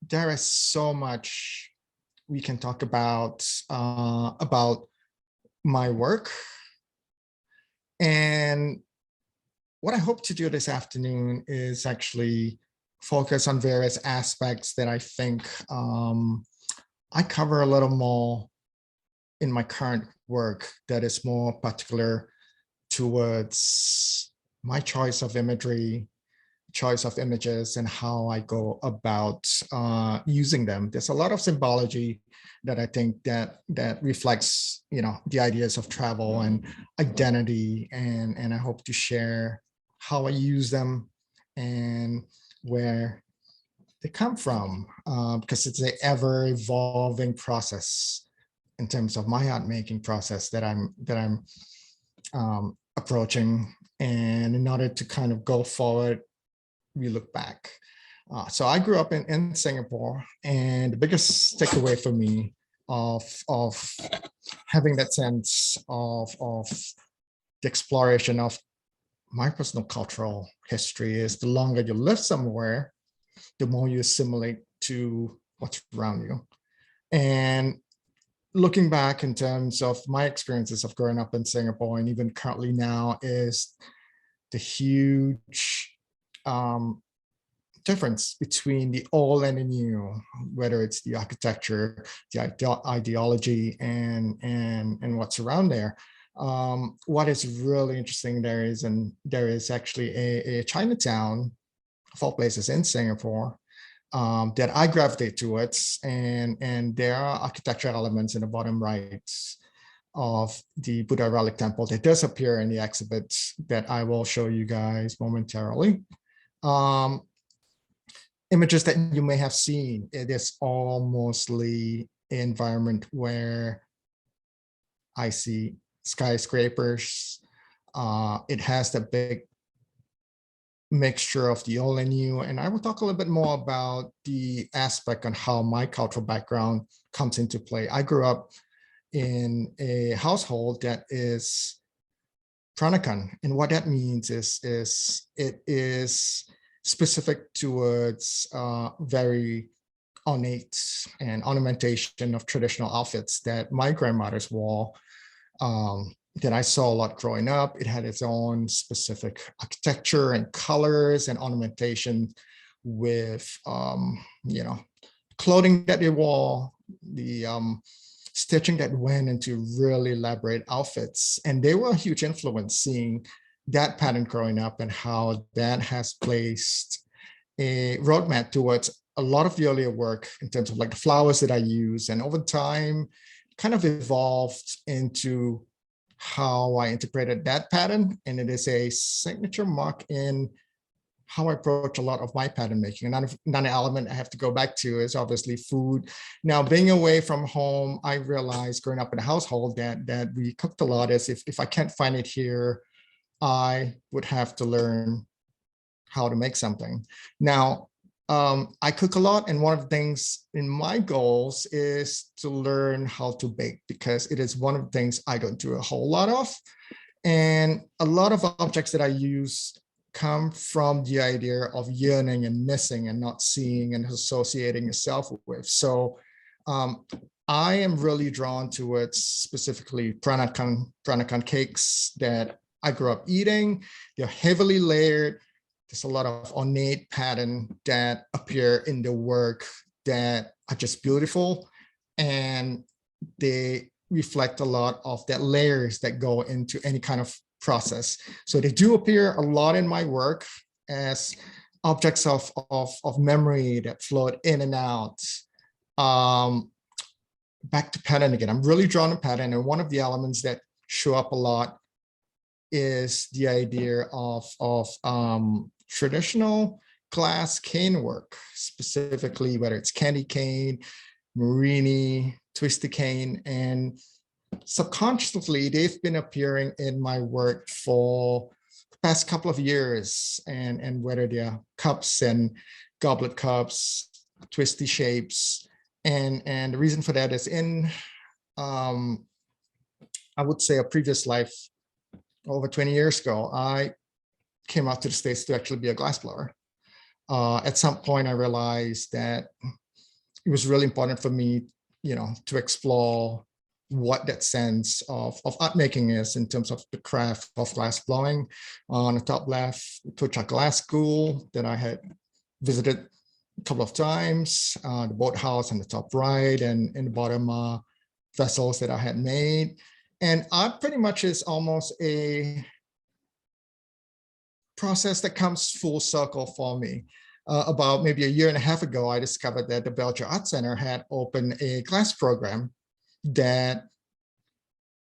there is so much we can talk about my work. And what I hope to do this afternoon is actually focus on various aspects that I think I cover a little more in my current work that is more particular towards my choice of imagery, choice of images, and how I go about using them. There's a lot of symbology that I think that reflects, the ideas of travel and identity, and I hope to share how I use them and where they come from, because it's an ever evolving process in terms of my art making process that I'm approaching. And in order to kind of go forward, we look back. So I grew up in Singapore, and the biggest takeaway for me of having that sense of the exploration of my personal cultural history is the longer you live somewhere, the more you assimilate to what's around you. And looking back in terms of my experiences of growing up in Singapore and even currently now is the huge difference between the old and the new, whether it's the architecture, the ideology, and what's around there. What is really interesting there is actually a Chinatown, of all places, in Singapore, that I gravitate towards, and there are architectural elements in the bottom right of the Buddha relic temple that does appear in the exhibit that I will show you guys momentarily. Images that you may have seen, it is all mostly environment where I see skyscrapers. It has the big mixture of the old and new, and I will talk a little bit more about the aspect on how my cultural background comes into play. I grew up in a household that is Peranakan, and what that means is it is specific towards very ornate and ornamentation of traditional outfits that my grandmothers wore, that I saw a lot growing up. It had its own specific architecture and colors and ornamentation with, clothing that they wore, the stitching that went into really elaborate outfits. And they were a huge influence, seeing that pattern growing up and how that has placed a roadmap towards a lot of the earlier work in terms of like the flowers that I use. And over time, kind of evolved into how I interpreted that pattern. And it is a signature mark in how I approach a lot of my pattern making. Another element I have to go back to is obviously food. Now, being away from home, I realized growing up in a household that we cooked a lot, as if I can't find it here, I would have to learn how to make something. Now, I cook a lot, and one of the things in my goals is to learn how to bake, because it is one of the things I don't do a whole lot of. And a lot of objects that I use come from the idea of yearning and missing and not seeing and associating yourself with. So I am really drawn towards specifically Peranakan cakes that I grew up eating. They're heavily layered. There's a lot of ornate pattern that appear in the work that are just beautiful, and they reflect a lot of that layers that go into any kind of process. So they do appear a lot in my work as objects of memory that float in and out. Back to pattern again. I'm really drawn to pattern, and one of the elements that show up a lot is the idea of traditional glass cane work, specifically whether it's candy cane, Marini, twisted cane, and subconsciously they've been appearing in my work for the past couple of years, and whether they're cups and goblet cups, twisty shapes, and the reason for that is in I would say a previous life over 20 years ago, I came out to the States to actually be a glassblower. At some point, I realized that it was really important for me, to explore what that sense of art making is in terms of the craft of glass blowing. On the top left, Pucha Glass School that I had visited a couple of times, the boathouse on the top right, and in the bottom, vessels that I had made. And art pretty much is almost a process that comes full circle for me. About maybe a year and a half ago, I discovered that the Belgian Art Center had opened a class program that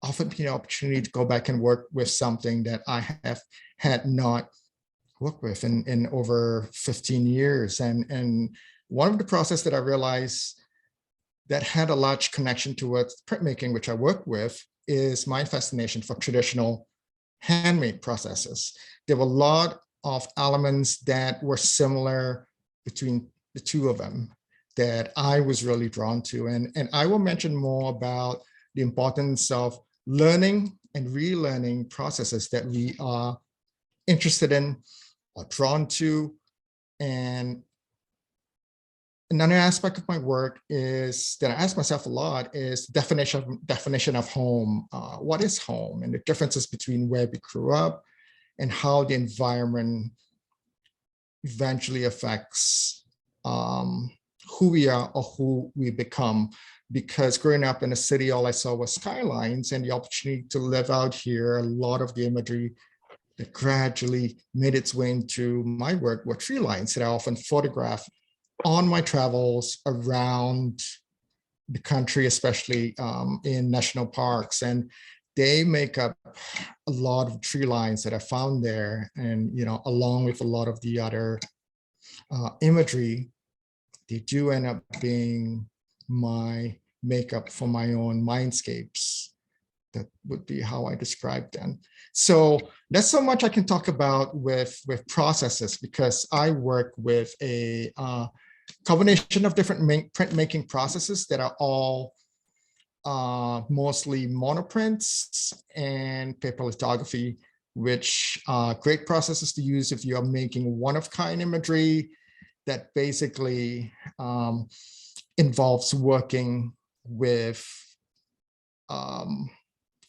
offered me the opportunity to go back and work with something that I had not worked with in over 15 years. And one of the process that I realized that had a large connection towards printmaking, which I work with, is my fascination for traditional handmade processes. There were a lot of elements that were similar between the two of them that I was really drawn to. And I will mention more about the importance of learning and relearning processes that we are interested in or drawn to. And another aspect of my work is that I ask myself a lot is definition of home. What is home, and the differences between where we grew up and how the environment eventually affects who we are or who we become. Because growing up in a city, all I saw was skylines, and the opportunity to live out here, a lot of the imagery that gradually made its way into my work were tree lines that I often photograph on my travels around the country, especially in national parks. And they make up a lot of tree lines that I found there. And, along with a lot of the other imagery, they do end up being my makeup for my own mindscapes. That would be how I describe them. So that's so much I can talk about with processes, because I work with a combination of different printmaking processes that are all mostly monoprints and paper lithography, which are great processes to use if you are making one-of-kind imagery that basically involves working with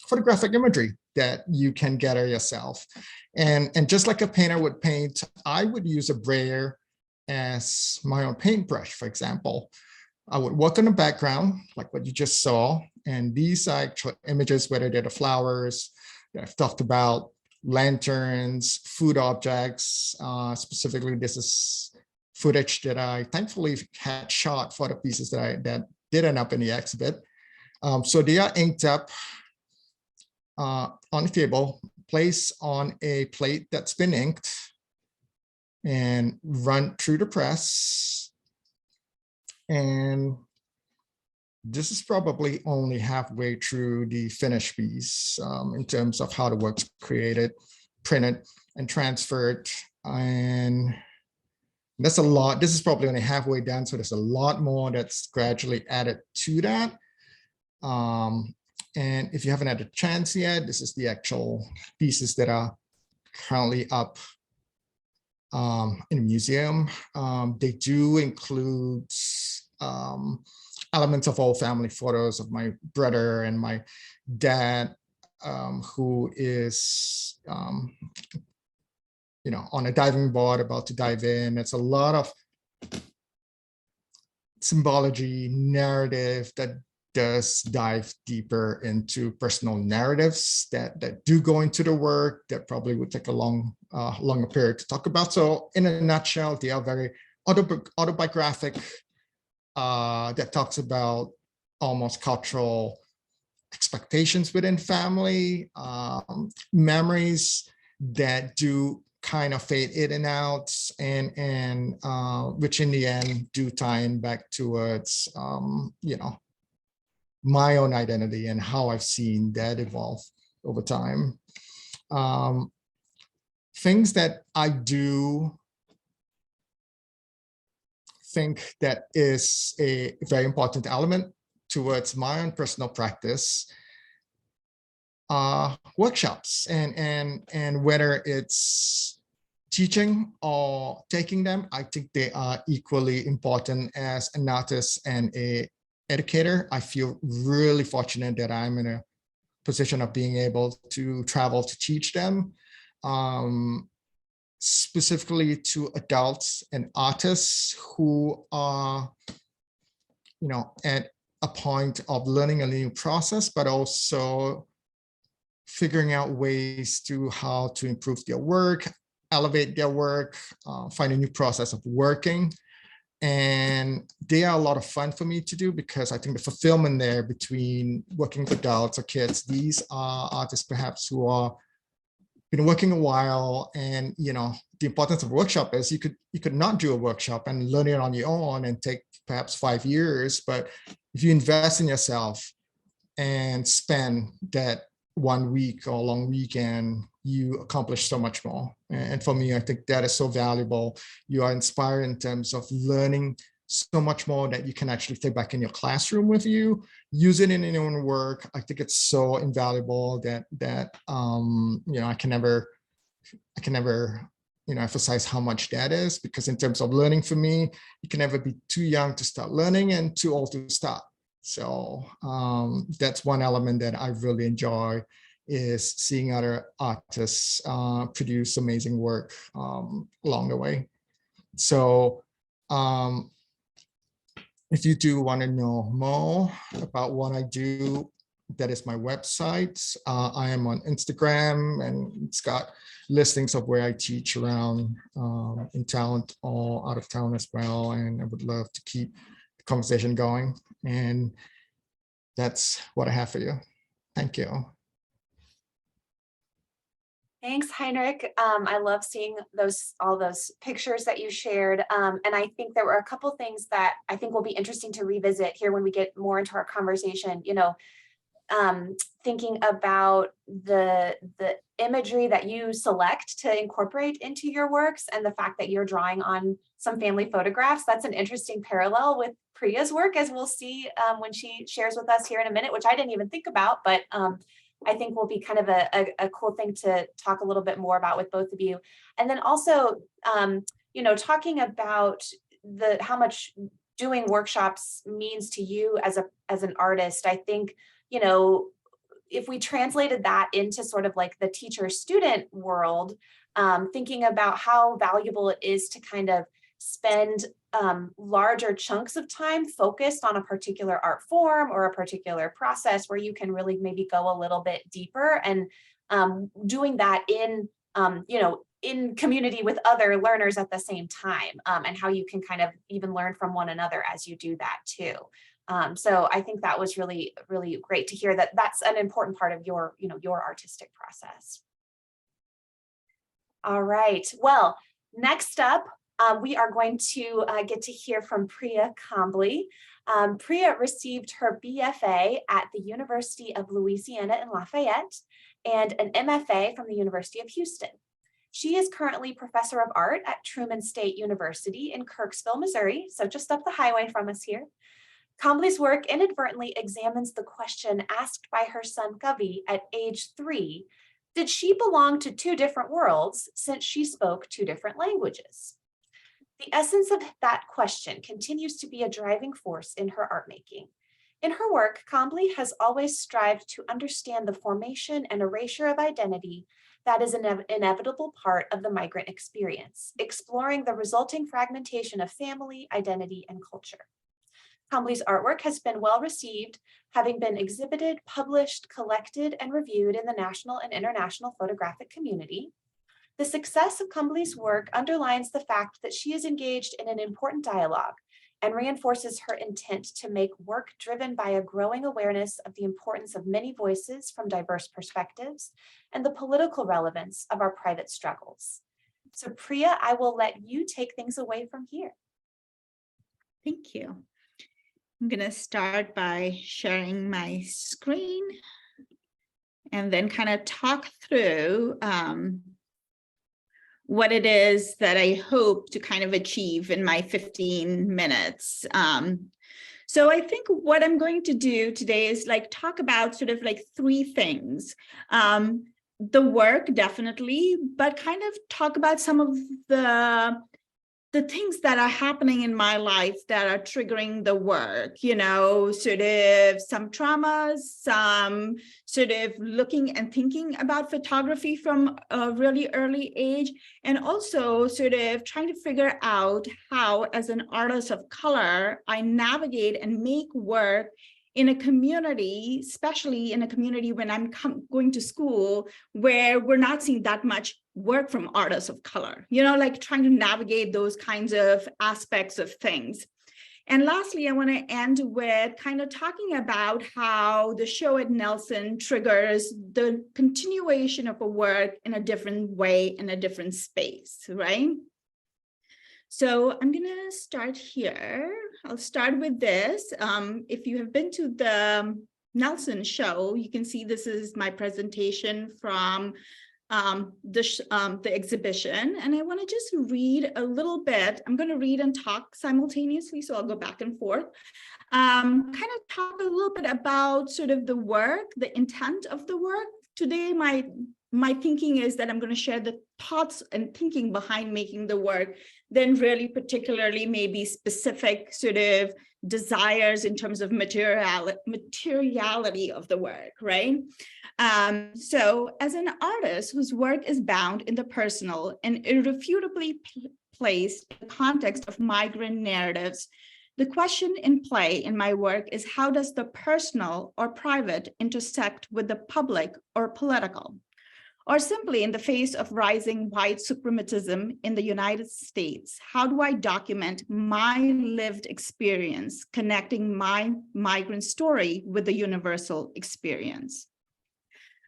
photographic imagery that you can gather yourself. And just like a painter would paint, I would use a brayer as my own paintbrush. For example, I would work on the background like what you just saw. And these are actual images, whether they're the flowers that I've talked about, lanterns, food objects. Specifically, this is footage that I thankfully had shot for the pieces that did end up in the exhibit. So they are inked up on the table, placed on a plate that's been inked, and run through the press. And this is probably only halfway through the finished piece in terms of how the work's created, printed, and transferred. And that's a lot. This is probably only halfway done, so there's a lot more that's gradually added to that. And if you haven't had a chance yet, this is the actual pieces that are currently up in a museum. They do include elements of old family photos of my brother and my dad, who is, on a diving board about to dive in. It's a lot of symbology, narrative that does dive deeper into personal narratives that do go into the work that probably would take a longer period to talk about. So in a nutshell, they are very autobiographic, that talks about almost cultural expectations within family, memories that do kind of fade in and out, and which in the end do tie in back towards my own identity and how I've seen that evolve over time. Things that I do think that is a very important element towards my own personal practice, workshops, and whether it's teaching or taking them, I think they are equally important as an artist and a educator. I feel really fortunate that I'm in a position of being able to travel to teach them, specifically to adults and artists who are, at a point of learning a new process, but also figuring out ways to how to improve their work, elevate their work, find a new process of working. And they are a lot of fun for me to do because I think the fulfillment there between working with adults or kids, these are artists perhaps who are been working a while, and the importance of a workshop is you could not do a workshop and learn it on your own and take perhaps 5 years, but if you invest in yourself and spend that 1 week or long weekend, you accomplish so much more. And for me, I think that is so valuable. You are inspired in terms of learning so much more that you can actually take back in your classroom with you, use it in your own work. I think it's so invaluable that I can never emphasize how much that is, because in terms of learning for me, you can never be too young to start learning and too old to stop. So that's one element that I really enjoy, is seeing other artists produce amazing work along the way. So if you do want to know more about what I do, that is my website. I am on Instagram, and it's got listings of where I teach around in town or out of town as well. And I would love to keep the conversation going. And that's what I have for you. Thank you. Thanks, Heinrich. I love seeing all those pictures that you shared. And I think there were a couple things that I think will be interesting to revisit here when we get more into our conversation. Thinking about the imagery that you select to incorporate into your works, and the fact that you're drawing on some family photographs. That's an interesting parallel with Priya's work, as we'll see when she shares with us here in a minute, which I didn't even think about, but I think will be kind of a cool thing to talk a little bit more about with both of you. And then also, talking about how much doing workshops means to you as an artist. I think, if we translated that into sort of like the teacher-student world, thinking about how valuable it is to kind of spend larger chunks of time focused on a particular art form or a particular process, where you can really maybe go a little bit deeper, and doing that in community with other learners at the same time, and how you can kind of even learn from one another as you do that too. So I think that was really, really great to hear that that's an important part of your artistic process. All right, well, next up, we are going to get to hear from Priya Kambli. Priya received her BFA at the University of Louisiana in Lafayette and an MFA from the University of Houston. She is currently professor of art at Truman State University in Kirksville, Missouri, so just up the highway from us here. Kambli's work inadvertently examines the question asked by her son Kavi at age 3, did she belong to two different worlds since she spoke two different languages? The essence of that question continues to be a driving force in her art making. In her work, Kambli has always strived to understand the formation and erasure of identity that is an inevitable part of the migrant experience, exploring the resulting fragmentation of family, identity, and culture. Kambli's artwork has been well received, having been exhibited, published, collected, and reviewed in the national and international photographic community. The success of Kambli's work underlines the fact that she is engaged in an important dialogue and reinforces her intent to make work driven by a growing awareness of the importance of many voices from diverse perspectives and the political relevance of our private struggles. So Priya, I will let you take things away from here. Thank you. I'm going to start by sharing my screen and then kind of talk through what it is that I hope to kind of achieve in my 15 minutes. So I think what I'm going to do today is talk about sort of 3 things. the work definitely, but kind of talk about some of the things that are happening in my life that are triggering the work, sort of some traumas, some sort of looking and thinking about photography from a really early age, and also sort of trying to figure out how, as an artist of color, I navigate and make work in a community, especially in a community when I'm going to school, where we're not seeing that much work from artists of color, like trying to navigate those kinds of aspects of things. And lastly, I want to end with kind of talking about how the show at Nelson triggers the continuation of a work in a different way, in a different space, right? So I'm going to start here. I'll start with this. If you have been to the Nelson show, you can see this is my presentation from the exhibition. And I want to just read a little bit. I'm going to read and talk simultaneously, so I'll go back and forth. Kind of talk a little bit about sort of the work, the intent of the work. Today, my thinking is that I'm going to share the thoughts and thinking behind making the work, then really particularly maybe specific sort of desires in terms of materiality of the work, right? So as an artist whose work is bound in the personal and irrefutably placed in the context of migrant narratives, the question in play in my work is, how does the personal or private intersect with the public or political? Or simply, in the face of rising white supremacism in the United States, how do I document my lived experience, connecting my migrant story with the universal experience?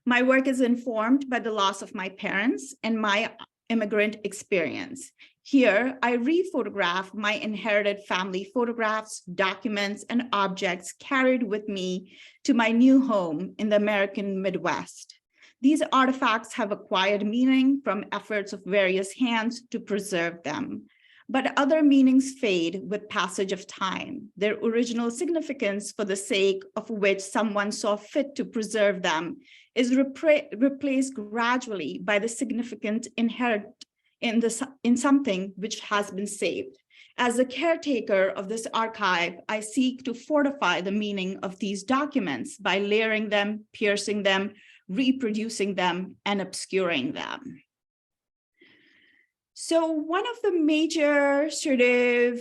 My work is informed by the loss of my parents and my immigrant experience. Here, I re-photograph my inherited family photographs, documents, and objects carried with me to my new home in the American Midwest. These artifacts have acquired meaning from efforts of various hands to preserve them, but other meanings fade with passage of time. Their original significance, for the sake of which someone saw fit to preserve them, is replaced gradually by the significant inherent in something which has been saved. As the caretaker of this archive, I seek to fortify the meaning of these documents by layering them, piercing them, reproducing them, and obscuring them. So one of the major sort of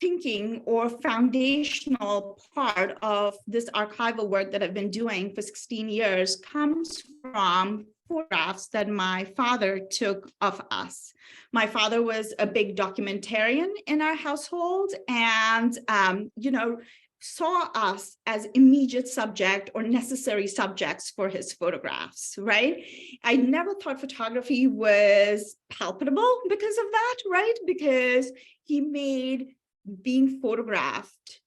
thinking or foundational part of this archival work that I've been doing for 16 years comes from photographs that my father took of us. My father was a big documentarian in our household, and saw us as immediate subject or necessary subjects for his photographs, right? I never thought photography was palpable because of that, right? Because he made being photographed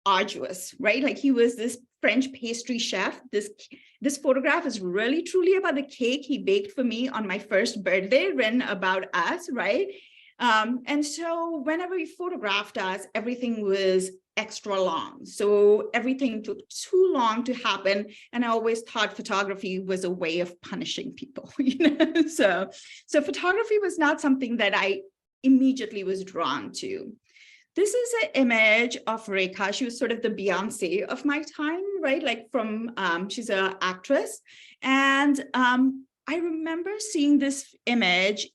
arduous, right? Like, he was this French pastry chef. This photograph is really truly about the cake he baked for me on my first birthday, written about us, right? And so whenever he photographed us, everything was extra long. So everything took too long to happen. And I always thought photography was a way of punishing people, So photography was not something that I immediately was drawn to. This is an image of Rekha. She was sort of the Beyonce of my time, right? Like she's an actress. And I remember seeing this image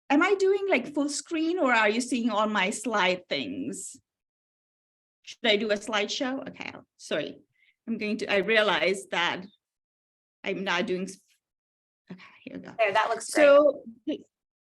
am I doing like full screen, or are you seeing all my slide things? Should I do a slideshow? Okay, sorry. I realized that I'm not doing, okay, here we go. There, that looks great. So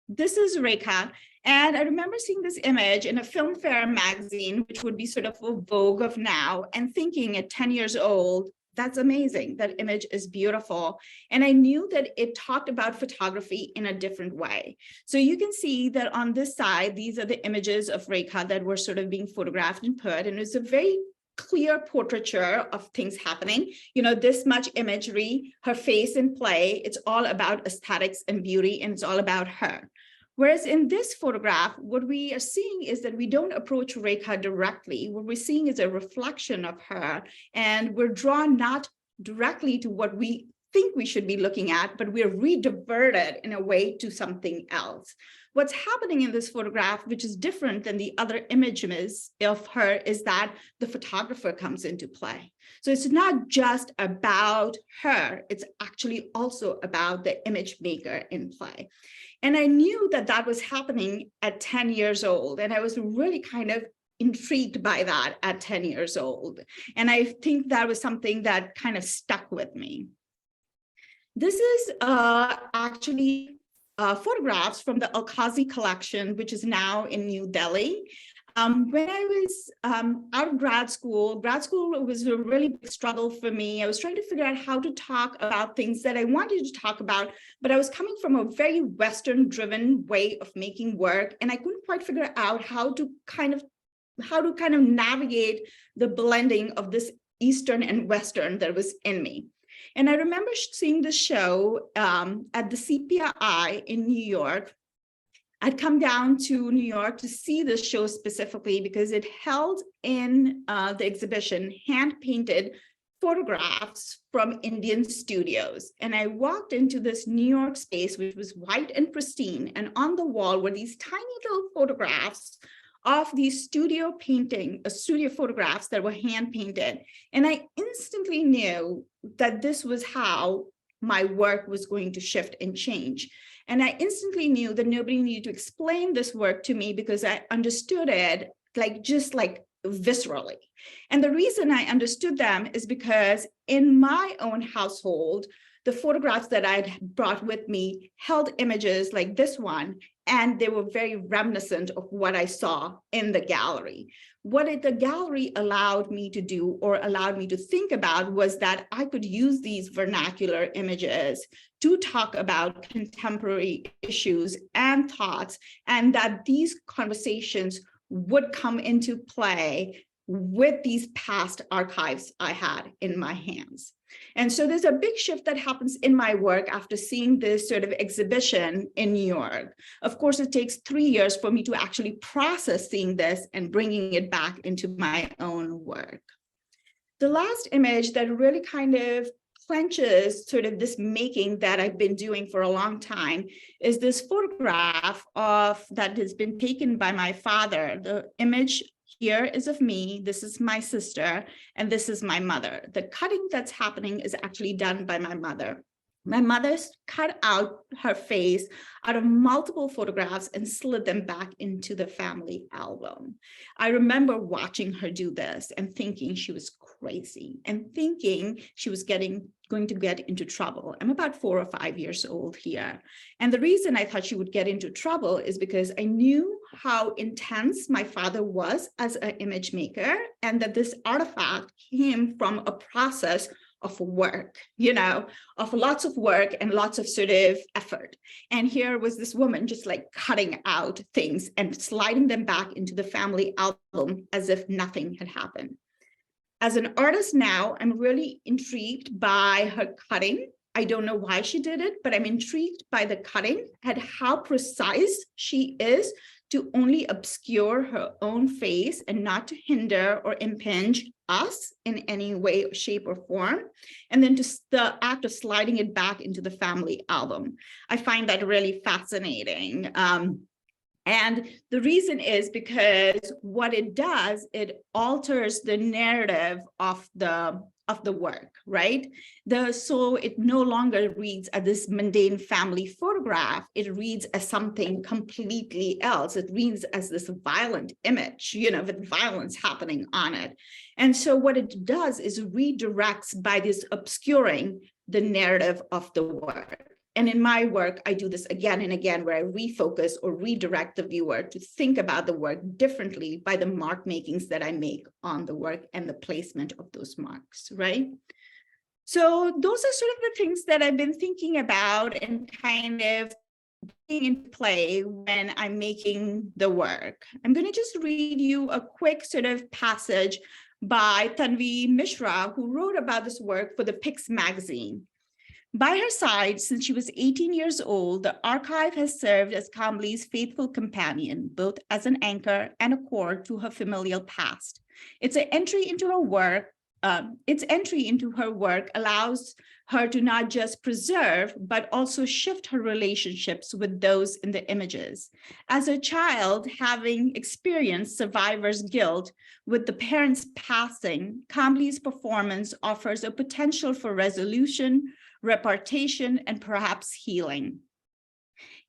this is Rekha. And I remember seeing this image in a Filmfare magazine, which would be sort of a Vogue of now, and thinking at 10 years old, that's amazing. That image is beautiful. And I knew that it talked about photography in a different way. So you can see that on this side, these are the images of Rekha that were sort of being photographed and put. And it's a very clear portraiture of things happening. This much imagery, her face in play. It's all about aesthetics and beauty, and it's all about her. Whereas in this photograph, what we are seeing is that we don't approach Rekha directly. What we're seeing is a reflection of her, and we're drawn not directly to what we think we should be looking at, but we're re-diverted in a way to something else. What's happening in this photograph, which is different than the other images of her, is that the photographer comes into play. So it's not just about her, it's actually also about the image maker in play. And I knew that that was happening at 10 years old. And I was really kind of intrigued by that at 10 years old. And I think that was something that kind of stuck with me. This is actually photographs from the Al-Qazi collection, which is now in New Delhi. When I was out of grad school was a really big struggle for me. I was trying to figure out how to talk about things that I wanted to talk about, but I was coming from a very Western-driven way of making work, and I couldn't quite figure out how to kind of navigate the blending of this Eastern and Western that was in me. And I remember seeing the show at the CPI in New York. I'd come down to New York to see this show specifically because it held in the exhibition hand-painted photographs from Indian studios. And I walked into this New York space, which was white and pristine. And on the wall were these tiny little photographs of these studio photographs that were hand-painted. And I instantly knew that this was how my work was going to shift and change. And I instantly knew that nobody needed to explain this work to me because I understood it just viscerally. And the reason I understood them is because in my own household, the photographs that I'd brought with me held images like this one, and they were very reminiscent of what I saw in the gallery. What the gallery allowed me to do or allowed me to think about was that I could use these vernacular images to talk about contemporary issues and thoughts, and that these conversations would come into play with these past archives I had in my hands. And so there's a big shift that happens in my work after seeing this sort of exhibition in New York. Of course, it takes 3 years for me to actually process seeing this and bringing it back into my own work. The last image that really kind of clenches sort of this making that I've been doing for a long time is this photograph that has been taken by my father. The image here is of me, this is my sister, and this is my mother. The cutting that's happening is actually done by my mother. My mother's cut out her face out of multiple photographs and slid them back into the family album. I remember watching her do this and thinking she was crazy and thinking she was going to get into trouble. I'm about 4 or 5 years old here. And the reason I thought she would get into trouble is because I knew how intense my father was as an image maker, and that this artifact came from a process of work, of lots of work and lots of sort of effort. And here was this woman just cutting out things and sliding them back into the family album as if nothing had happened. As an artist now, I'm really intrigued by her cutting. I don't know why she did it, but I'm intrigued by the cutting and how precise she is to only obscure her own face and not to hinder or impinge us in any way, shape, or form. And then just the act of sliding it back into the family album. I find that really fascinating. And the reason is because what it does, it alters the narrative of the work, right? So it no longer reads as this mundane family photograph. It reads as something completely else. It reads as this violent image, with violence happening on it. And so what it does is redirects by this obscuring the narrative of the work. And in my work, I do this again and again, where I refocus or redirect the viewer to think about the work differently by the mark makings that I make on the work and the placement of those marks, right? So those are sort of the things that I've been thinking about and kind of being in play when I'm making the work. I'm going to just read you a quick sort of passage by Tanvi Mishra, who wrote about this work for the Pix magazine. By her side, since she was 18 years old, the archive has served as Kambli's faithful companion, both as an anchor and a core to her familial past. Its entry into her work allows her to not just preserve, but also shift her relationships with those in the images. As a child, having experienced survivor's guilt with the parents passing, Kambli's performance offers a potential for resolution, reparation, and perhaps healing.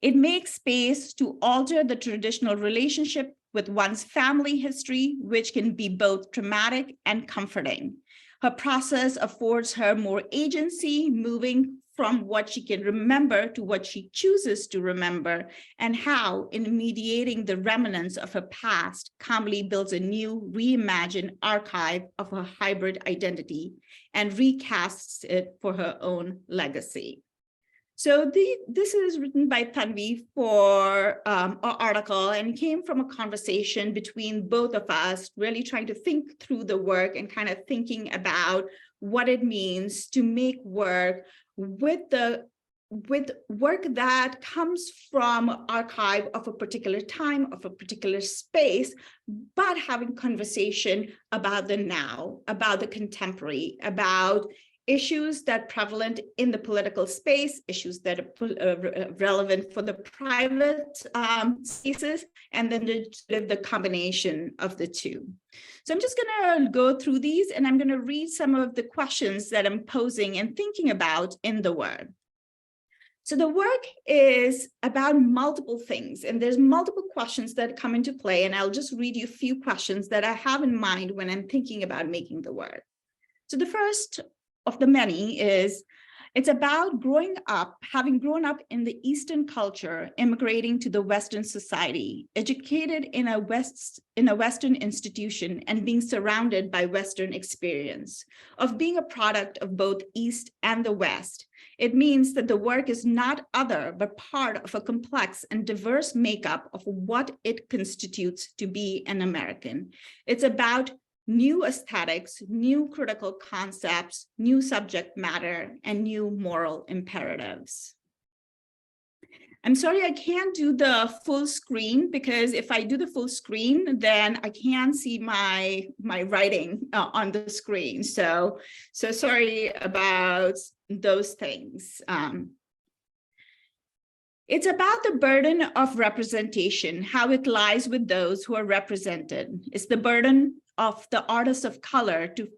It makes space to alter the traditional relationship with one's family history, which can be both traumatic and comforting. Her process affords her more agency, moving from what she can remember to what she chooses to remember, and how, in mediating the remnants of her past, Kambli builds a new, reimagined archive of her hybrid identity and recasts it for her own legacy. So this is written by Tanvi for our article, and came from a conversation between both of us, really trying to think through the work and kind of thinking about what it means to make work with work that comes from archive of a particular time, of a particular space, but having conversation about the now, about the contemporary, about issues that are prevalent in the political space, issues that are relevant for the private spaces, and then the combination of the two. So I'm just going to go through these, and I'm going to read some of the questions that I'm posing and thinking about in the work. So the work is about multiple things, and there's multiple questions that come into play, and I'll just read you a few questions that I have in mind when I'm thinking about making the work. So the first of the many is, it's about growing up, having grown up in the Eastern culture, immigrating to the Western society, educated in a Western institution, and being surrounded by Western experience, of being a product of both East and the West. It means that the work is not other, but part of a complex and diverse makeup of what it constitutes to be an American. It's about new aesthetics, new critical concepts, new subject matter, and new moral imperatives. I'm sorry, I can't do the full screen, because if I do the full screen, then I can't see my writing on the screen. So sorry about those things. It's about the burden of representation, how it lies with those who are represented. It's the burden of the artists of color to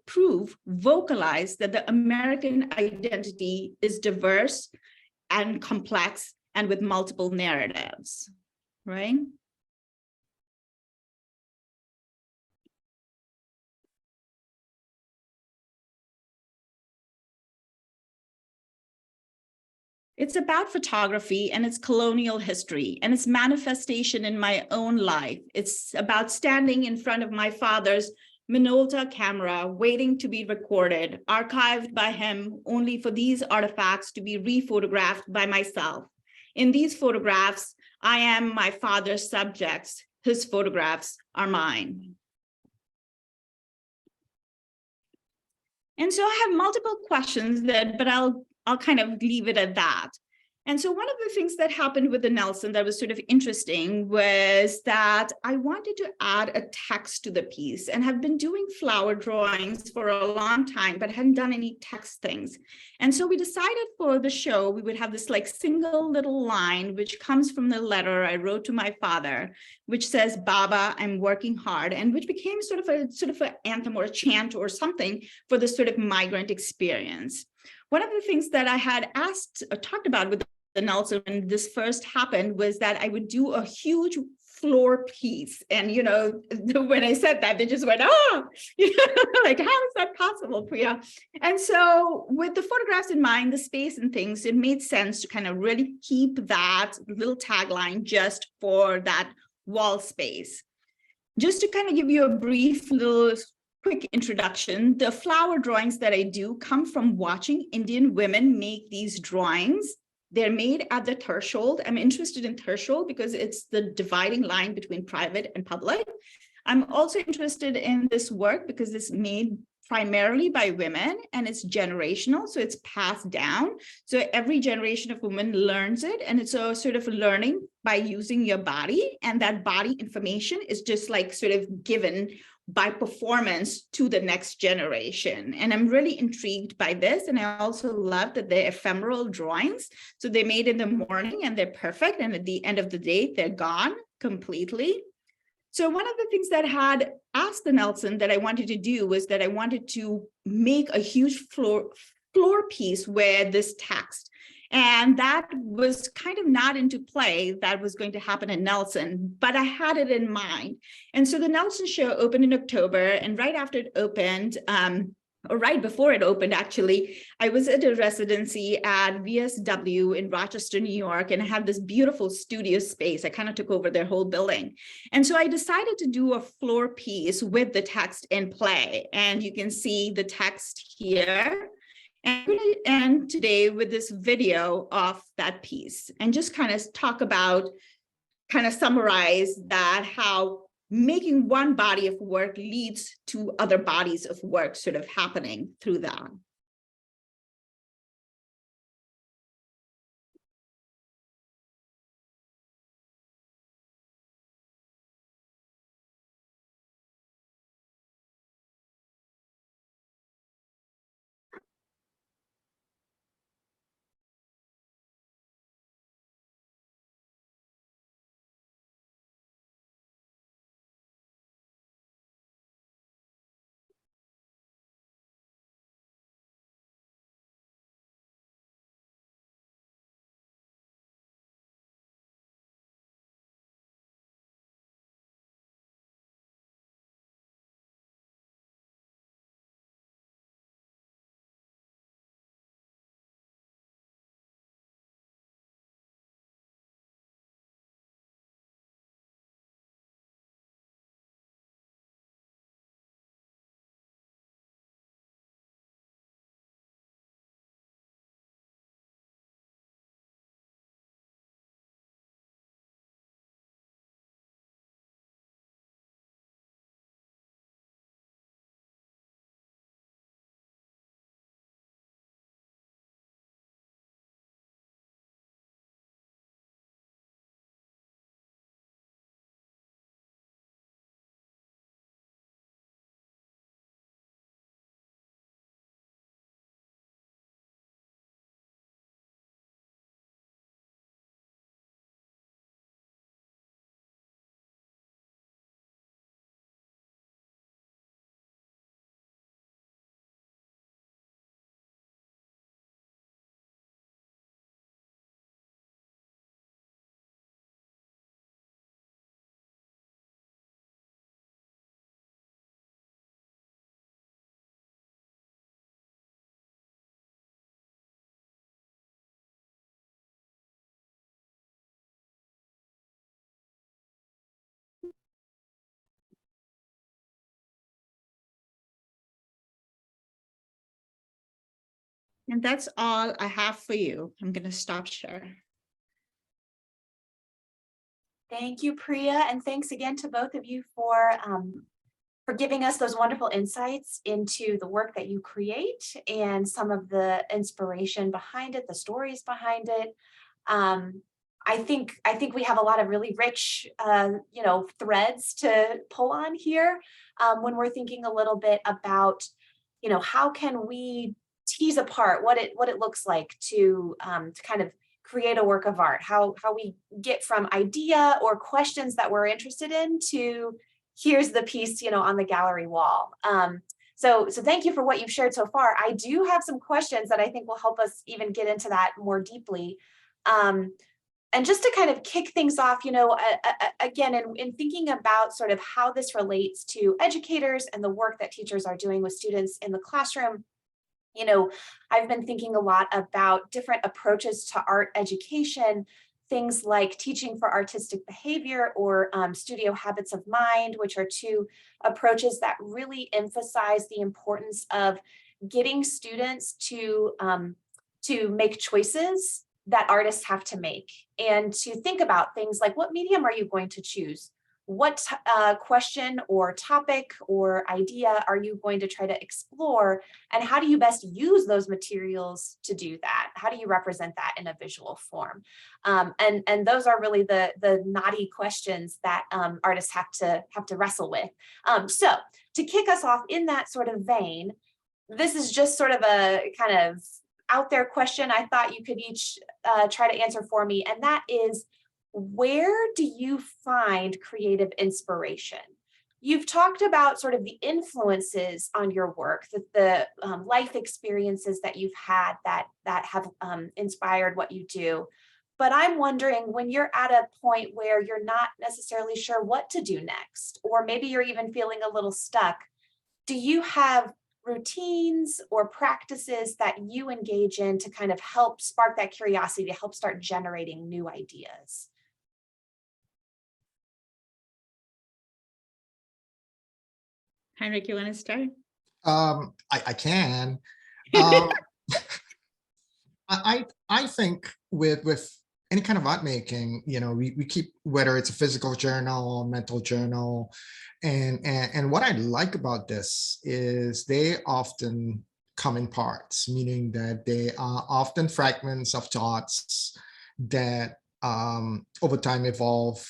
vocalize that the American identity is diverse and complex and with multiple narratives, right? It's about photography and its colonial history and its manifestation in my own life. It's about standing in front of my father's Minolta camera, waiting to be recorded, archived by him only for these artifacts to be rephotographed by myself. In these photographs, I am my father's subjects. His photographs are mine. And so I have multiple questions but I'll kind of leave it at that. And so one of the things that happened with the Nelson that was sort of interesting was that I wanted to add a text to the piece, and have been doing flower drawings for a long time, but hadn't done any text things. And so we decided for the show, we would have this like single little line, which comes from the letter I wrote to my father, which says, "Baba, I'm working hard," and which became sort of an anthem or a chant or something for this sort of migrant experience. One of the things that I had talked about with the Nelson when this first happened was that I would do a huge floor piece. And, you know, when I said that, they just went, oh, like, how is that possible, Priya? And so with the photographs in mind, the space and things, it made sense to kind of really keep that little tagline just for that wall space. Just to kind of give you a brief little quick introduction, the flower drawings that I do come from watching Indian women make these drawings. They're made at the threshold. I'm interested in threshold because it's the dividing line between private and public. I'm also interested in this work because it's made primarily by women, and it's generational, so it's passed down. So every generation of women learns it, and it's a sort of learning by using your body, and that body information is just like sort of given by performance to the next generation. And I'm really intrigued by this. And I also love that they're ephemeral drawings. So they're made in the morning and they're perfect. And at the end of the day, they're gone completely. So one of the things that I had asked the Nelson that I wanted to do was that I wanted to make a huge floor piece where this text, and that was kind of not into play. That was going to happen in Nelson, but I had it in mind. And so the Nelson show opened in October, and right after it opened, or right before it opened, actually, I was at a residency at VSW in Rochester, New York, and I had this beautiful studio space. I kind of took over their whole building. And so I decided to do a floor piece with the text in play. And you can see the text here. And I'm going to end today with this video of that piece and just kind of talk about, kind of summarize that, how making one body of work leads to other bodies of work sort of happening through that. And that's all I have for you. I'm going to stop sharing. Thank you, Priya, and thanks again to both of you for giving us those wonderful insights into the work that you create and some of the inspiration behind it, the stories behind it. I think we have a lot of really rich, threads to pull on here when we're thinking a little bit about, how can we tease apart what it looks like to kind of create a work of art, how we get from idea or questions that we're interested in to here's the piece, on the gallery wall. So thank you for what you've shared so far. I do have some questions that I think will help us even get into that more deeply. And just to kind of kick things off, again, in thinking about sort of how this relates to educators and the work that teachers are doing with students in the classroom, I've been thinking a lot about different approaches to art education, things like teaching for artistic behavior or studio habits of mind, which are two approaches that really emphasize the importance of getting students to make choices that artists have to make, and to think about things like, what medium are you going to choose? what question or topic or idea are you going to try to explore, and how do you best use those materials to do that? How do you represent that in a visual form? And those are really the knotty questions that artists have to wrestle with. So to kick us off in that sort of vein, this is just sort of a kind of out there question I thought you could each try to answer for me, and that is, where do you find creative inspiration? You've talked about sort of the influences on your work, the life experiences that you've had that have inspired what you do. But I'm wondering, when you're at a point where you're not necessarily sure what to do next, or maybe you're even feeling a little stuck, do you have routines or practices that you engage in to kind of help spark that curiosity, to help start generating new ideas? Heinrich, you want to start? I can. Um, I think with any kind of art making, we keep, whether it's a physical journal or mental journal, and what I like about this is they often come in parts, meaning that they are often fragments of thoughts that over time evolve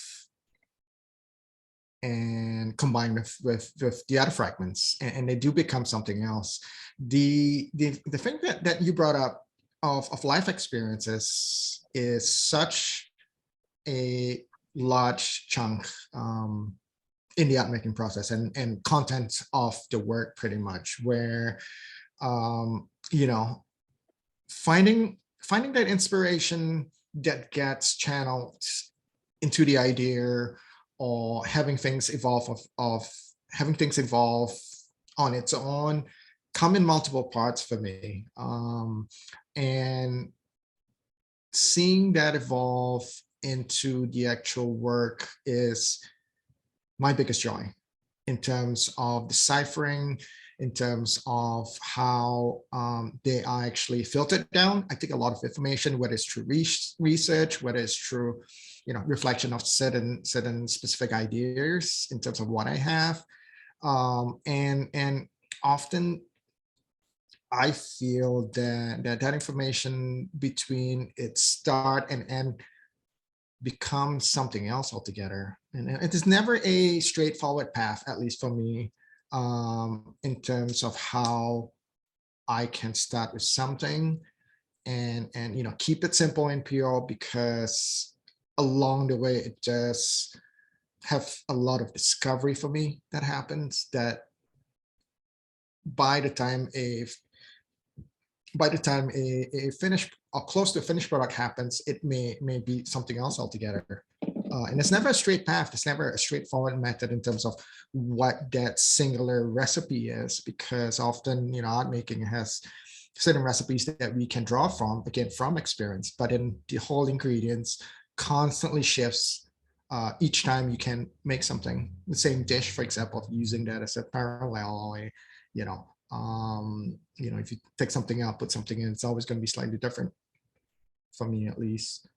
and combine with the other fragments, and they do become something else. The thing that you brought up of life experiences is such a large chunk in the art making process and content of the work, pretty much, where finding that inspiration that gets channeled into the idea, or having things evolve having things evolve on its own, come in multiple parts for me. And seeing that evolve into the actual work is my biggest joy, in terms of deciphering, in terms of how they are actually filtered down. I think a lot of information, whether it's through research, whether it's through reflection of certain specific ideas in terms of what I have, and often I feel that information between its start and end becomes something else altogether, and it is never a straightforward path, at least for me, in terms of how I can start with something and keep it simple and pure, because along the way it just have a lot of discovery for me that happens, that by the time a finished or close to a finished product happens, it may be something else altogether. And it's never a straight path. It's never a straightforward method in terms of what that singular recipe is, because often, art making has certain recipes that we can draw from, again, from experience, but then the whole ingredients constantly shifts each time you can make something. The same dish, for example, using that as a parallel, or if you take something out, put something in, it's always going to be slightly different, for me at least.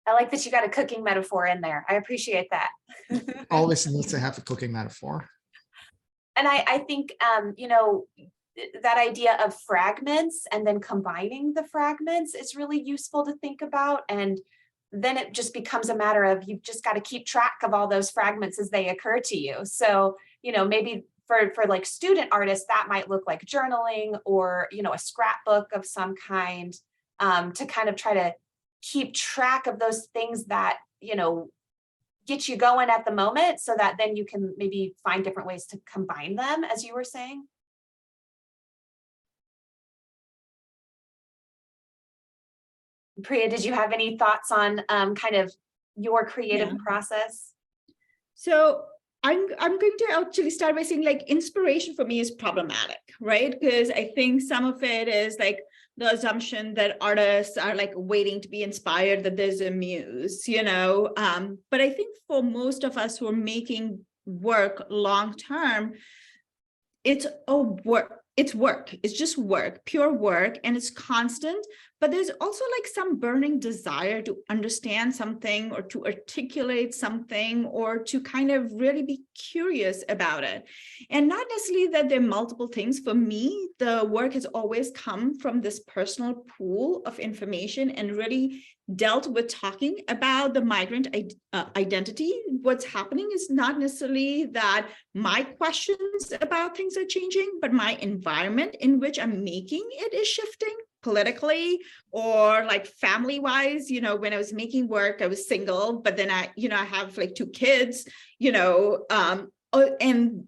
I like that you got a cooking metaphor in there. I appreciate that. Always needs to have a cooking metaphor. And I think, that idea of fragments and then combining the fragments is really useful to think about. And then it just becomes a matter of, you've just got to keep track of all those fragments as they occur to you. So, maybe for like student artists, that might look like journaling or, a scrapbook of some kind, to kind of try to keep track of those things that, get you going at the moment, so that then you can maybe find different ways to combine them, as you were saying. Priya, did you have any thoughts on kind of your creative process? So I'm going to actually start by saying, like, inspiration for me is problematic, right? Because I think some of it is like the assumption that artists are like waiting to be inspired, that there's a muse, but I think for most of us who are making work long term, it's a work. it's work. It's just work, pure work, and it's constant. But there's also like some burning desire to understand something or to articulate something or to kind of really be curious about it. And not necessarily that there are multiple things. For me, the work has always come from this personal pool of information and really dealt with talking about the migrant identity. What's happening is not necessarily that my questions about things are changing, but my environment in which I'm making it is shifting politically or like family wise. When I was making work, I was single, but then I have like 2 kids, and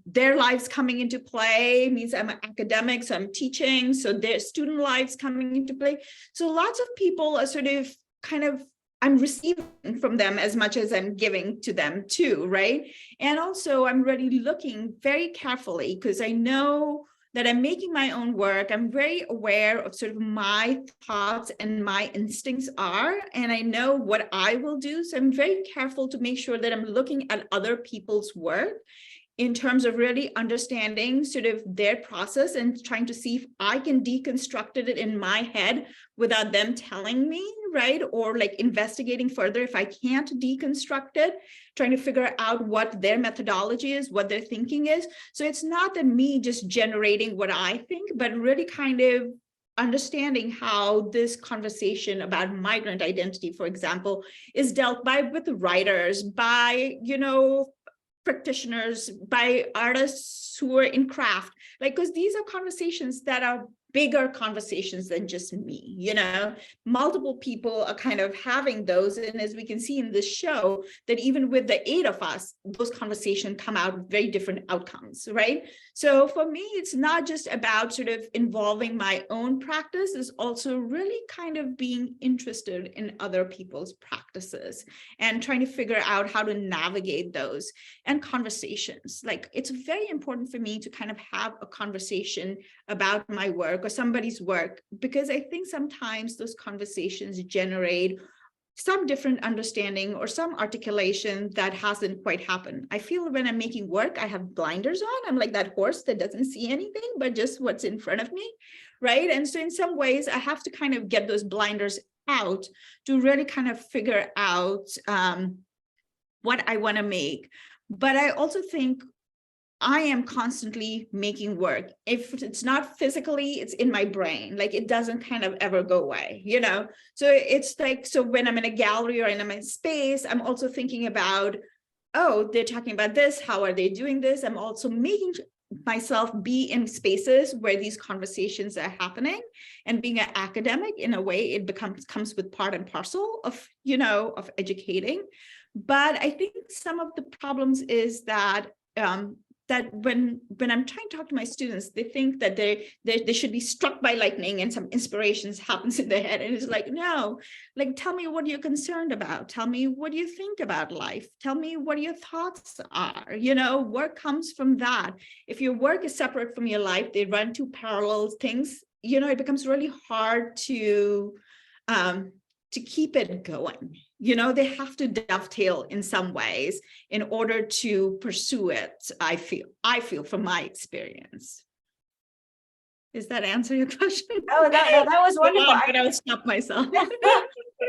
their lives coming into play means I'm an academic, so I'm teaching, so their student lives coming into play. So lots of people are sort of I'm receiving from them as much as I'm giving to them too, right? And also I'm really looking very carefully because I know that I'm making my own work. I'm very aware of sort of my thoughts and my instincts are, and I know what I will do. So I'm very careful to make sure that I'm looking at other people's work in terms of really understanding sort of their process and trying to see if I can deconstruct it in my head without them telling me, right? Or like investigating further if I can't deconstruct it, trying to figure out what their methodology is, what their thinking is. So it's not that me just generating what I think, but really kind of understanding how this conversation about migrant identity, for example, is dealt with writers, by, practitioners, by artists who are in craft, because these are conversations that are bigger conversations than just me. Multiple people are kind of having those, and as we can see in this show, that even with the 8 of us, those conversations come out very different outcomes, right? So for me, it's not just about sort of involving my own practice, it's also really kind of being interested in other people's practices and trying to figure out how to navigate those and conversations. It's very important for me to kind of have a conversation about my work or somebody's work, because I think sometimes those conversations generate some different understanding or some articulation that hasn't quite happened. I feel when I'm making work, I have blinders on. I'm like that horse that doesn't see anything, but just what's in front of me, right? And so in some ways, I have to kind of get those blinders out to really kind of figure out what I want to make. But I also think I am constantly making work. If it's not physically, it's in my brain. It doesn't kind of ever go away, So it's so when I'm in a gallery or in a space, I'm also thinking about, oh, they're talking about this. How are they doing this? I'm also making myself be in spaces where these conversations are happening, and being an academic, in a way, it comes with part and parcel of, of educating. But I think some of the problems is that that when I'm trying to talk to my students, they think that they should be struck by lightning and some inspirations happens in their head. And it's like, no, tell me what you're concerned about. Tell me what you think about life. Tell me what your thoughts are. Work comes from that. If your work is separate from your life, they run two parallel things, it becomes really hard to keep it going. They have to dovetail in some ways in order to pursue it, I feel from my experience. Does that answer your question? Oh, that was wonderful. I will stop myself.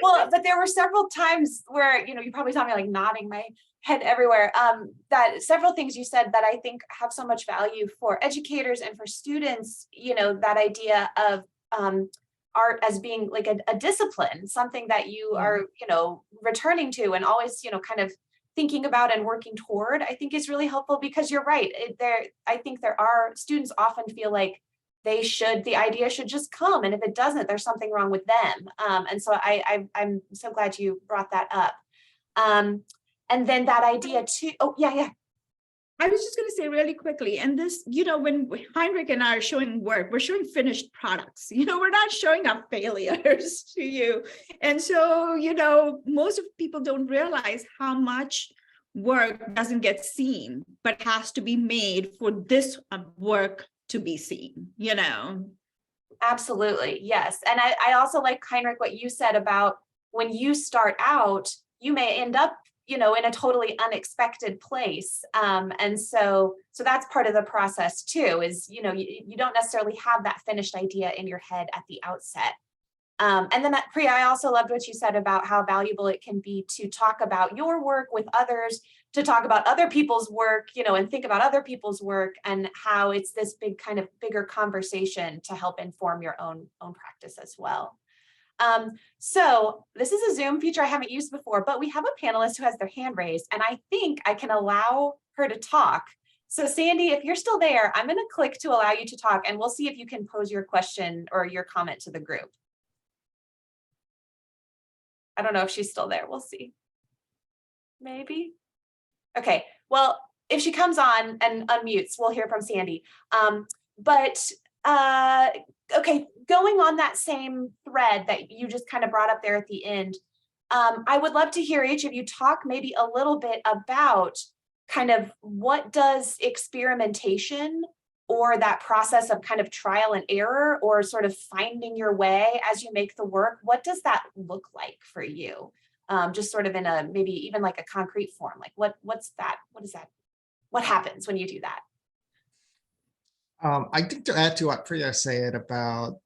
Well, but there were several times where, you probably saw me nodding my head everywhere, that several things you said that I think have so much value for educators and for students, that idea of art as being a discipline, something that you are, returning to and always, kind of thinking about and working toward, I think is really helpful, because you're right. I think there are students often feel like the idea should just come. And if it doesn't, there's something wrong with them. And so I'm so glad you brought that up. And then that idea too. Oh, yeah. I was just going to say really quickly, and this, when Heinrich and I are showing work, we're showing finished products, we're not showing our failures to you. And so, most of people don't realize how much work doesn't get seen, but has to be made for this work to be seen, Absolutely. Yes. And I also like, Heinrich, what you said about when you start out, you may end up in a totally unexpected place. And so that's part of the process too, is, you don't necessarily have that finished idea in your head at the outset. And then Priya, I also loved what you said about how valuable it can be to talk about your work with others, to talk about other people's work, and think about other people's work, and how it's this bigger conversation to help inform your own practice as well. So this is a Zoom feature I haven't used before, but we have a panelist who has their hand raised, and I think I can allow her to talk. So Sandy, if you're still there, I'm going to click to allow you to talk, and we'll see if you can pose your question or your comment to the group. I don't know if she's still there. We'll see. Maybe. Okay. Well, if she comes on and unmutes, we'll hear from Sandy. Okay, going on that same thread that you just kind of brought up there at the end, I would love to hear each of you talk maybe a little bit about kind of what does experimentation or that process of kind of trial and error or sort of finding your way as you make the work, what does that look like for you? Just sort of in a, maybe even like a concrete form, like what's that? What is that? What happens when you do that? I think to add to what Priya said about,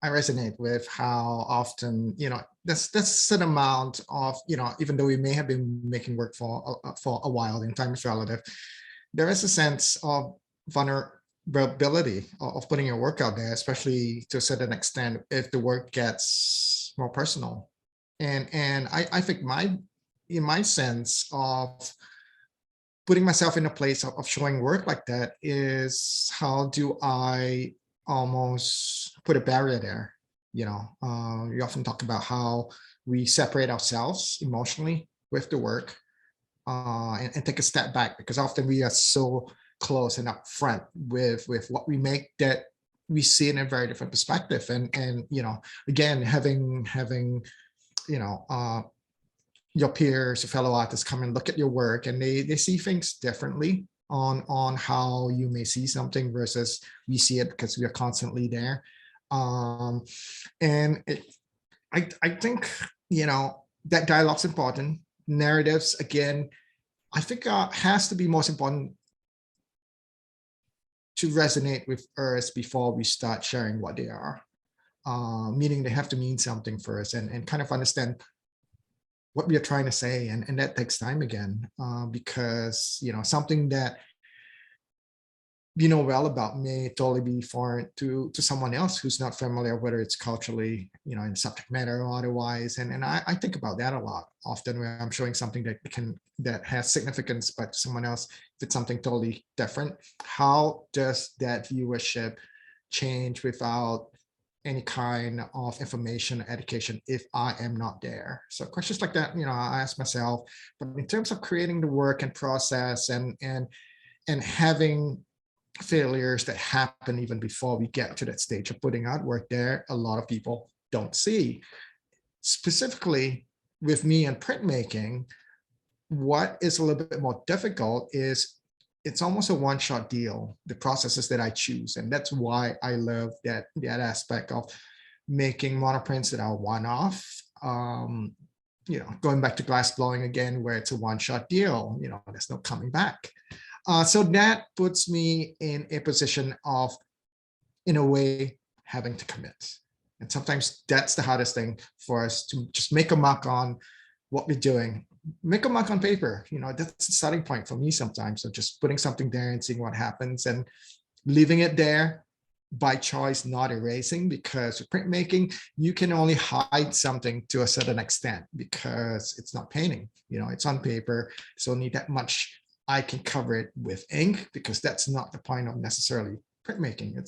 I resonate with how often, that's a certain amount of, even though we may have been making work for a while, and time is relative, there is a sense of vulnerability of putting your work out there, especially to a certain extent if the work gets more personal. And I think in my sense of putting myself in a place of showing work like that is, how do I almost put a barrier there? You often talk about how we separate ourselves emotionally with the work and take a step back, because often we are so close and upfront with what we make that we see in a very different perspective. And again, having your peers, your fellow artists come and look at your work, and they see things differently on how you may see something versus we see it because we are constantly there. I think that dialogue's important. Narratives, again, I think has to be most important to resonate with us before we start sharing what they are. Meaning they have to mean something first and kind of understand what we are trying to say, and that takes time again, because something that well about may totally be foreign to someone else who's not familiar, whether it's culturally, in subject matter or otherwise. And I think about that a lot often when I'm showing something that has significance, but to someone else, if it's something totally different, how does that viewership change without any kind of information or education if I am not there? So questions like that, I ask myself. But in terms of creating the work and process and having failures that happen even before we get to that stage of putting out work there, a lot of people don't see. Specifically with me and printmaking, what is a little bit more difficult is it's almost a one-shot deal, the processes that I choose. And that's why I love that aspect of making monoprints that are one-off. Going back to glass blowing again, where it's a one-shot deal, there's no coming back. So that puts me in a position of, in a way, having to commit. And sometimes that's the hardest thing for us, to just make a mark on what we're doing. Make a mark on paper. That's the starting point for me sometimes. So just putting something there and seeing what happens and leaving it there by choice, not erasing, because with printmaking, you can only hide something to a certain extent because it's not painting. It's on paper. So only that much I can cover it with ink, because that's not the point of necessarily printmaking.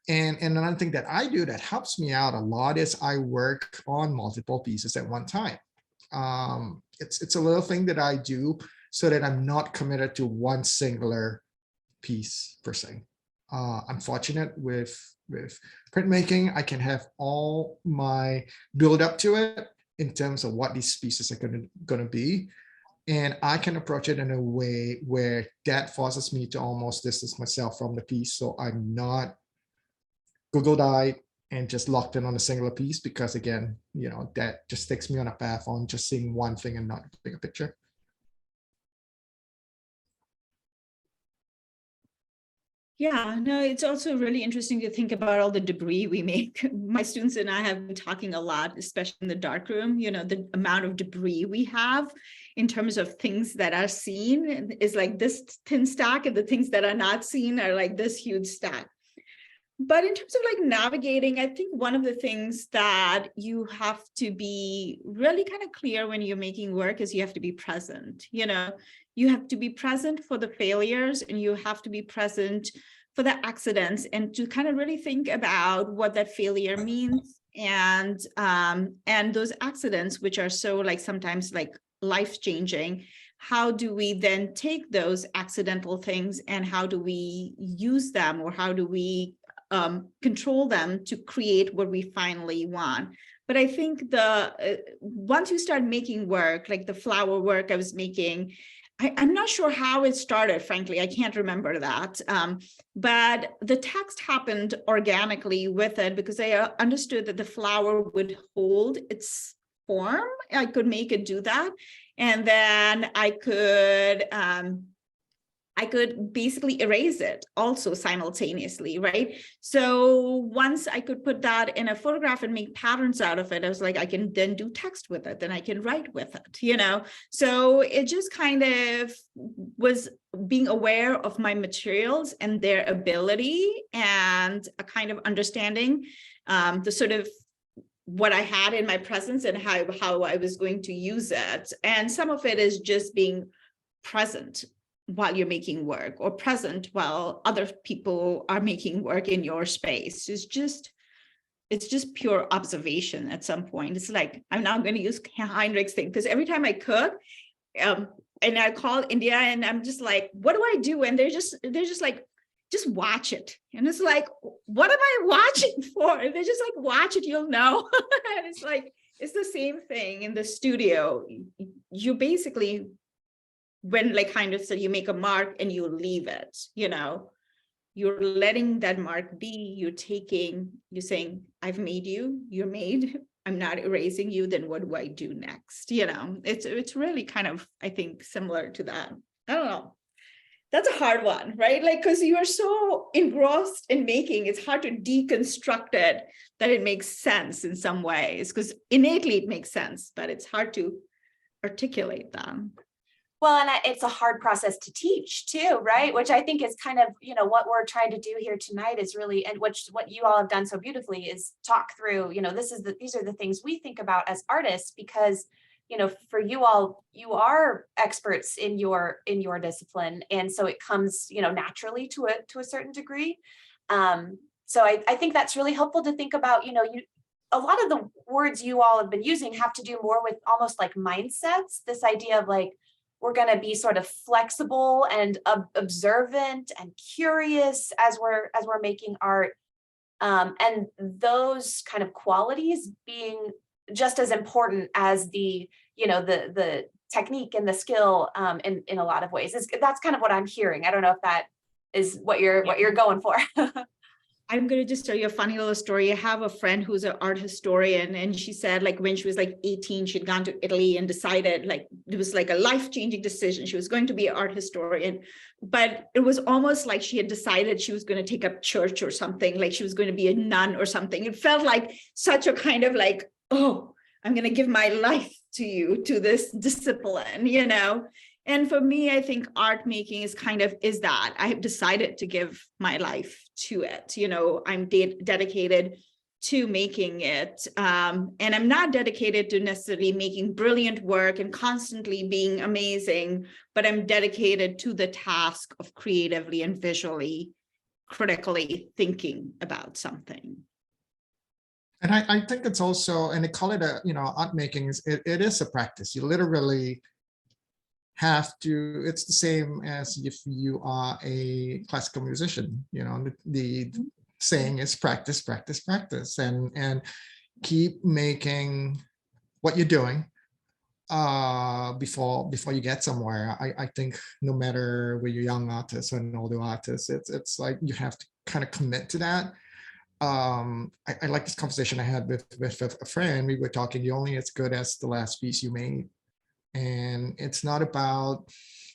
And another thing that I do that helps me out a lot is I work on multiple pieces at one time. It's a little thing that I do so that I'm not committed to one singular piece per se. I'm fortunate with printmaking. I can have all my build up to it in terms of what these pieces are going to be. And I can approach it in a way where that forces me to almost distance myself from the piece. So I'm not Google-eyed and just locked in on a singular piece, because again, that just takes me on a path on just seeing one thing and not the bigger picture. Yeah, no, it's also really interesting to think about all the debris we make. My students and I have been talking a lot, especially in the darkroom, the amount of debris we have in terms of things that are seen is like this thin stack, and the things that are not seen are like this huge stack. But in terms of like navigating, I think one of the things that you have to be really kind of clear when you're making work is you have to be present. You have to be present for the failures, and you have to be present for the accidents, and to kind of really think about what that failure means, and those accidents, which are so like sometimes like life-changing. How do we then take those accidental things, and how do we use them, or how do we control them to create what we finally want? But I think once you start making work, like the flower work I was making, I'm not sure how it started, frankly, I can't remember that. But the text happened organically with it, because I understood that the flower would hold its form. I could make it do that. And then I could basically erase it also simultaneously, right? So once I could put that in a photograph and make patterns out of it, I was like, I can then do text with it, then I can write with it, So it just kind of was being aware of my materials and their ability, and a kind of understanding the sort of what I had in my presence and how I was going to use it. And some of it is just being present while you're making work, or present while other people are making work in your space. It's just pure observation at some point. It's like, I'm now going to use Heinrich's thing, because every time I cook, and I call India and I'm just like, what do I do? And they're just like, just watch it. And it's like, what am I watching for? And they're just like, watch it, you'll know. And it's like, it's the same thing in the studio. You basically, when like kind of said, you make a mark and you leave it, you're letting that mark be, you're saying, I've made you, you're made, I'm not erasing you, then what do I do next? It's really kind of, I think, similar to that. I don't know. That's a hard one, right? Like, because you are so engrossed in making, it's hard to deconstruct it, that it makes sense in some ways, because innately it makes sense, but it's hard to articulate them. Well, and it's a hard process to teach too, right? Which I think is kind of, what we're trying to do here tonight is really, and what you all have done so beautifully is talk through, these are the things we think about as artists, because, for you all, you are experts in your discipline. And so it comes, naturally to a certain degree. So I think that's really helpful to think about, a lot of the words you all have been using have to do more with almost like mindsets, this idea of like, we're going to be sort of flexible and observant and curious as we're making art. And those kind of qualities being just as important as the technique and the skill in a lot of ways. That's kind of what I'm hearing. I don't know if that is what you're going for. I'm going to just tell you a funny little story. I have a friend who's an art historian, and she said, like, when she was like 18, she'd gone to Italy and decided, like, it was like a life-changing decision. She was going to be an art historian, but it was almost like she had decided she was going to take up church or something, like she was going to be a nun or something. It felt like such a kind of like, oh, I'm going to give my life to you, to this discipline, And for me, I think art making is that I have decided to give my life to it. I'm dedicated to making it. And I'm not dedicated to necessarily making brilliant work and constantly being amazing, but I'm dedicated to the task of creatively and visually, critically thinking about something. And I think it's also, and they call it art making, it is a practice. You literally have to, it's the same as if you are a classical musician, the saying is practice, practice, practice, and keep making what you're doing before you get somewhere. I think no matter whether you're a young artist or an older artist, it's like you have to kind of commit to that. I like this conversation I had with a friend. We were talking, you're only as good as the last piece you made. And it's not about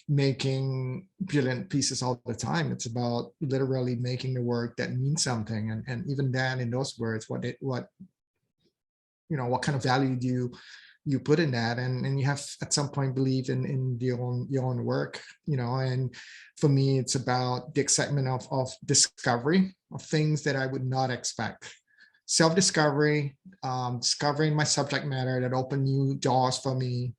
making brilliant pieces all the time. It's about literally making the work that means something. And even then, in those words, what kind of value do you put in that, and you have at some point believe in your own work, and for me it's about the excitement of discovery of things that I would not expect, self-discovery, discovering my subject matter that opened new doors for me,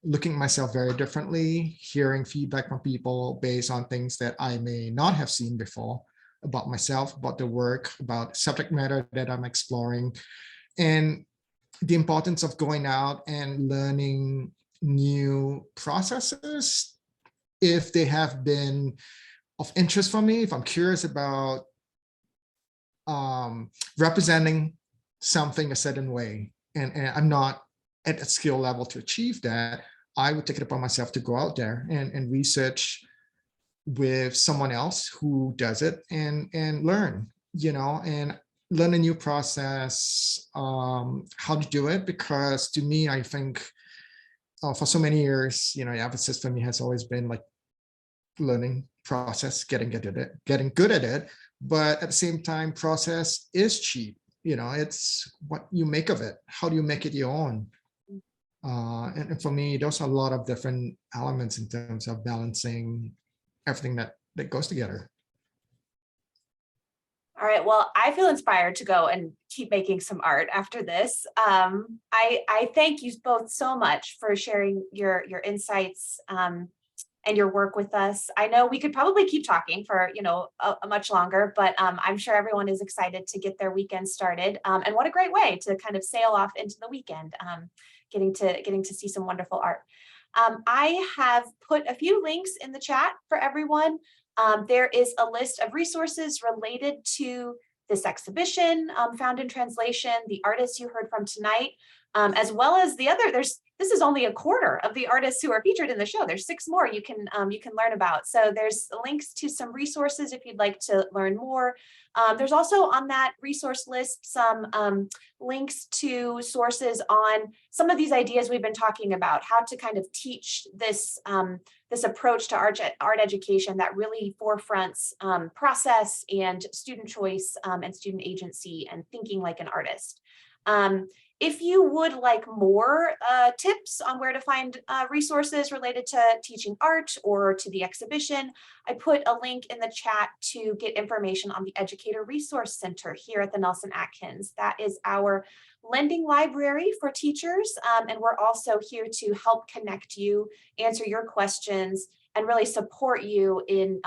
looking at myself very differently, hearing feedback from people based on things that I may not have seen before about myself, about the work, about subject matter that I'm exploring, and the importance of going out and learning new processes if they have been of interest for me, if I'm curious about representing something a certain way, and I'm not at a skill level to achieve that, I would take it upon myself to go out there and research with someone else who does it and learn, and learn a new process, how to do it. Because to me, I think for so many years, the emphasis for me has always been like learning process, getting good at it. But at the same time, process is cheap. It's what you make of it. How do you make it your own? And for me, those are a lot of different elements in terms of balancing everything that goes together. All right, well, I feel inspired to go and keep making some art after this. I thank you both so much for sharing your insights and your work with us. I know we could probably keep talking for a much longer, but I'm sure everyone is excited to get their weekend started. And what a great way to kind of sail off into the weekend, getting to see some wonderful art. I have put a few links in the chat for everyone. There is a list of resources related to this exhibition, found in translation, the artists you heard from tonight, as well as this is only a quarter of the artists who are featured in the show. There's 6 more you can learn about. So there's links to some resources if you'd like to learn more. There's also on that resource list some links to sources on some of these ideas we've been talking about, how to kind of teach this this approach to art education that really forefronts process and student choice and student agency and thinking like an artist. If you would like more tips on where to find resources related to teaching art or to the exhibition, I put a link in the chat to get information on the Educator Resource Center here at the Nelson-Atkins. That is our lending library for teachers, and we're also here to help connect you, answer your questions, and really support you in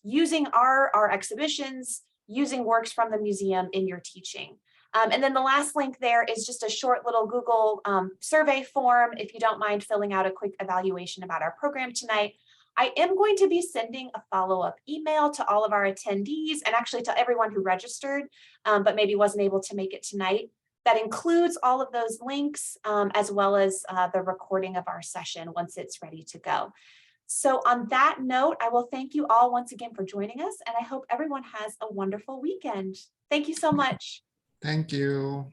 using our exhibitions, using works from the museum in your teaching. And then the last link there is just a short little Google survey form if you don't mind filling out a quick evaluation about our program tonight. I am going to be sending a follow-up email to all of our attendees and actually to everyone who registered, but maybe wasn't able to make it tonight. That includes all of those links as well as the recording of our session once it's ready to go. So on that note, I will thank you all once again for joining us, and I hope everyone has a wonderful weekend. Thank you so much. Thank you.